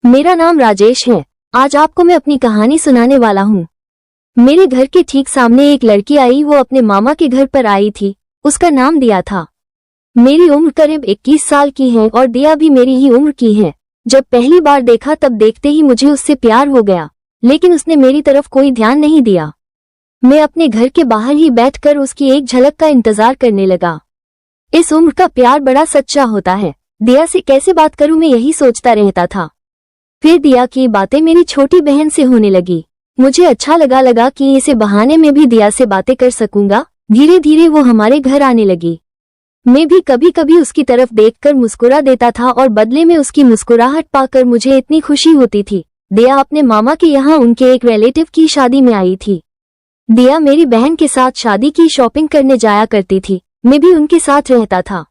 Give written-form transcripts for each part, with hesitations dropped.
मेरा नाम राजेश है। आज आपको मैं अपनी कहानी सुनाने वाला हूँ। मेरे घर के ठीक सामने एक लड़की आई। वो अपने मामा के घर पर आई थी। उसका नाम दिया था। मेरी उम्र करीब 21 साल की है और दिया भी मेरी ही उम्र की है। जब पहली बार देखा तब देखते ही मुझे उससे प्यार हो गया, लेकिन उसने मेरी तरफ कोई ध्यान नहीं दिया। मैं अपने घर के बाहर ही बैठकर उसकी एक झलक का इंतजार करने लगा। इस उम्र का प्यार बड़ा सच्चा होता है। दिया से कैसे बात करूं, मैं यही सोचता रहता था। फिर दिया की बातें मेरी छोटी बहन से होने लगी। मुझे अच्छा लगा कि इसे बहाने में भी दिया से बातें कर सकूंगा। धीरे धीरे वो हमारे घर आने लगी। मैं भी कभी कभी उसकी तरफ देखकर मुस्कुरा देता था और बदले में उसकी मुस्कुराहट पाकर मुझे इतनी खुशी होती थी। दिया अपने मामा के यहाँ उनके एक रिलेटिव की शादी में आई थी। दिया मेरी बहन के साथ शादी की शॉपिंग करने जाया करती थी। मैं भी उनके साथ रहता था।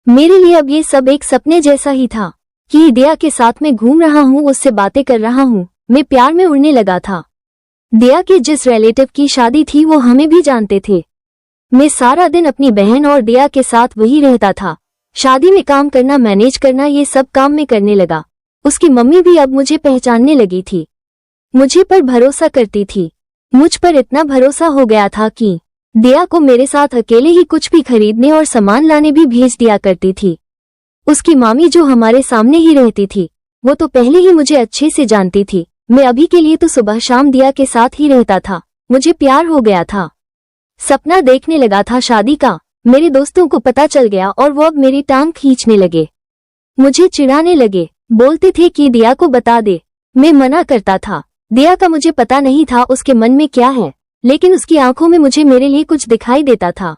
मेरे लिए अब ये सब एक सपने जैसा ही था कि दिया के साथ मैं घूम रहा हूँ, उससे बातें कर रहा हूँ। मैं प्यार में उड़ने लगा था। दिया के जिस रिलेटिव की शादी थी वो हमें भी जानते थे। मैं सारा दिन अपनी बहन और दिया के साथ वही रहता था। शादी में काम करना, मैनेज करना, ये सब काम में करने लगा। उसकी मम्मी भी अब मुझे पहचानने लगी थी। मुझे पर भरोसा करती थी। मुझ पर इतना भरोसा हो गया था कि दिया को मेरे साथ अकेले ही कुछ भी खरीदने और सामान लाने भी भेज दिया करती थी। उसकी मामी जो हमारे सामने ही रहती थी, वो तो पहले ही मुझे अच्छे से जानती थी। मैं अभी के लिए तो सुबह शाम दिया के साथ ही रहता था। मुझे प्यार हो गया था। सपना देखने लगा था शादी का। मेरे दोस्तों को पता चल गया और वो अब मेरी टांग खींचने लगे। मुझे चिढ़ाने लगे। बोलते थे कि दिया को बता दे। मैं मना करता था। दिया का मुझे पता नहीं था उसके मन में क्या है, लेकिन उसकी आंखों में मुझे मेरे लिए कुछ दिखाई देता था।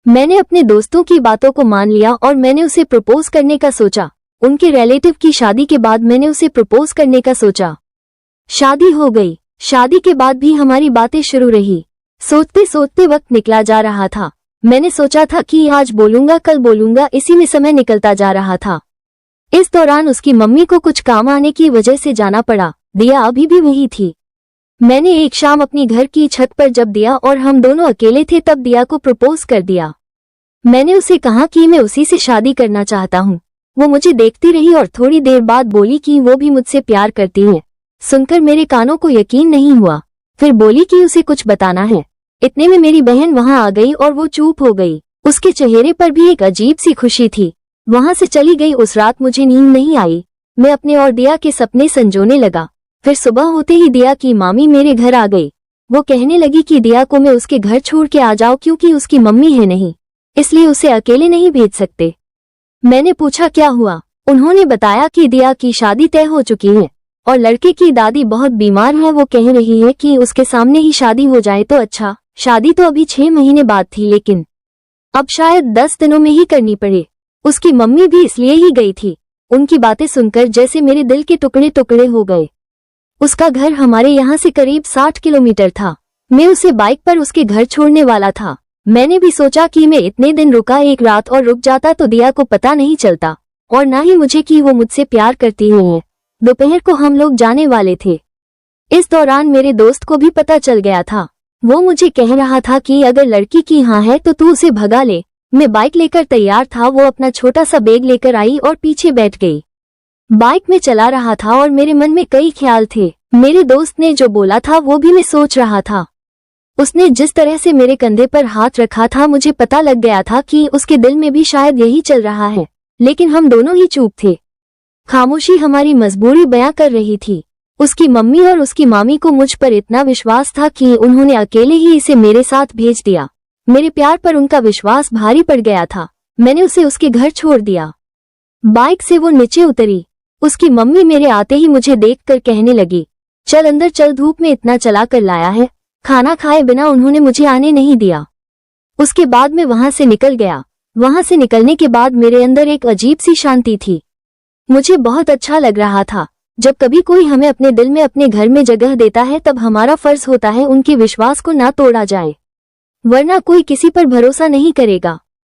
मैंने अपने दोस्तों की बातों को मान लिया और मैंने उसे प्रपोज करने का सोचा। उनके रिलेटिव की शादी के बाद मैंने उसे प्रपोज करने का सोचा। शादी हो गई। शादी के बाद भी हमारी बातें शुरू रही। सोचते सोचते वक्त निकला जा रहा था। मैंने सोचा था कि आज बोलूंगा, कल बोलूंगा, इसी में समय निकलता जा रहा था। इस दौरान उसकी मम्मी को कुछ काम आने की वजह से जाना पड़ा। दिया अभी भी वही थी। मैंने एक शाम अपनी घर की छत पर जब दिया और हम दोनों अकेले थे तब दिया को प्रपोज कर दिया। मैंने उसे कहा कि मैं उसी से शादी करना चाहता हूँ। वो मुझे देखती रही और थोड़ी देर बाद बोली कि वो भी मुझसे प्यार करती है। सुनकर मेरे कानों को यकीन नहीं हुआ। फिर बोली कि उसे कुछ बताना है। इतने में मेरी बहन वहां आ गई और वो चुप हो गई। उसके चेहरे पर भी एक अजीब सी खुशी थी। वहां से चली गई। उस रात मुझे नींद नहीं आई। मैं अपने और दिया के सपने संजोने लगा। फिर सुबह होते ही दिया की मामी मेरे घर आ गई। वो कहने लगी कि दिया को मैं उसके घर छोड़ के आ जाऊं क्योंकि उसकी मम्मी है नहीं, इसलिए उसे अकेले नहीं भेज सकते। मैंने पूछा क्या हुआ। उन्होंने बताया कि दिया की शादी तय हो चुकी है और लड़के की दादी बहुत बीमार है। वो कह रही है कि उसके सामने ही शादी हो जाए तो अच्छा। शादी तो अभी 6 महीने बाद थी, लेकिन अब शायद 10 दिनों में ही करनी पड़े। उसकी मम्मी भी इसलिए ही गई थी। उनकी बातें सुनकर जैसे मेरे दिल के टुकड़े टुकड़े हो गए। उसका घर हमारे यहाँ से करीब 60 किलोमीटर था। मैं उसे बाइक पर उसके घर छोड़ने वाला था। मैंने भी सोचा कि मैं इतने दिन रुका, एक रात और रुक जाता तो दिया को पता नहीं चलता और ना ही मुझे कि वो मुझसे प्यार करती है। दोपहर को हम लोग जाने वाले थे। इस दौरान मेरे दोस्त को भी पता चल गया था। वो मुझे कह रहा था कि अगर लड़की की हाँ है तो तू उसे भगा ले। मैं बाइक लेकर तैयार था। वो अपना छोटा सा बैग लेकर आई और पीछे बैठ गई। बाइक में चला रहा था और मेरे मन में कई ख्याल थे। मेरे दोस्त ने जो बोला था वो भी मैं सोच रहा था। उसने जिस तरह से मेरे कंधे पर हाथ रखा था, मुझे पता लग गया था कि उसके दिल में भी शायद यही चल रहा है, लेकिन हम दोनों ही चुप थे। खामोशी हमारी मजबूरी बयां कर रही थी। उसकी मम्मी और उसकी मामी को मुझ पर इतना विश्वास था कि उन्होंने अकेले ही इसे मेरे साथ भेज दिया। मेरे प्यार पर उनका विश्वास भारी पड़ गया था। मैंने उसे उसके घर छोड़ दिया। बाइक से वो नीचे उतरी। उसकी मम्मी मेरे आते ही मुझे देखकर कहने लगी, चल अंदर चल, धूप में इतना चला कर लाया है। खाना खाए बिना उन्होंने मुझे आने नहीं दिया। उसके बाद मैं वहां से निकल गया। वहां से निकलने के बाद मेरे अंदर एक अजीब सी शांति थी। मुझे बहुत अच्छा लग रहा था। जब कभी कोई हमें अपने दिल में, अपने घर में जगह देता है, तब हमारा फर्ज होता है उनके विश्वास को ना तोड़ा जाए, वरना कोई किसी पर भरोसा नहीं करेगा।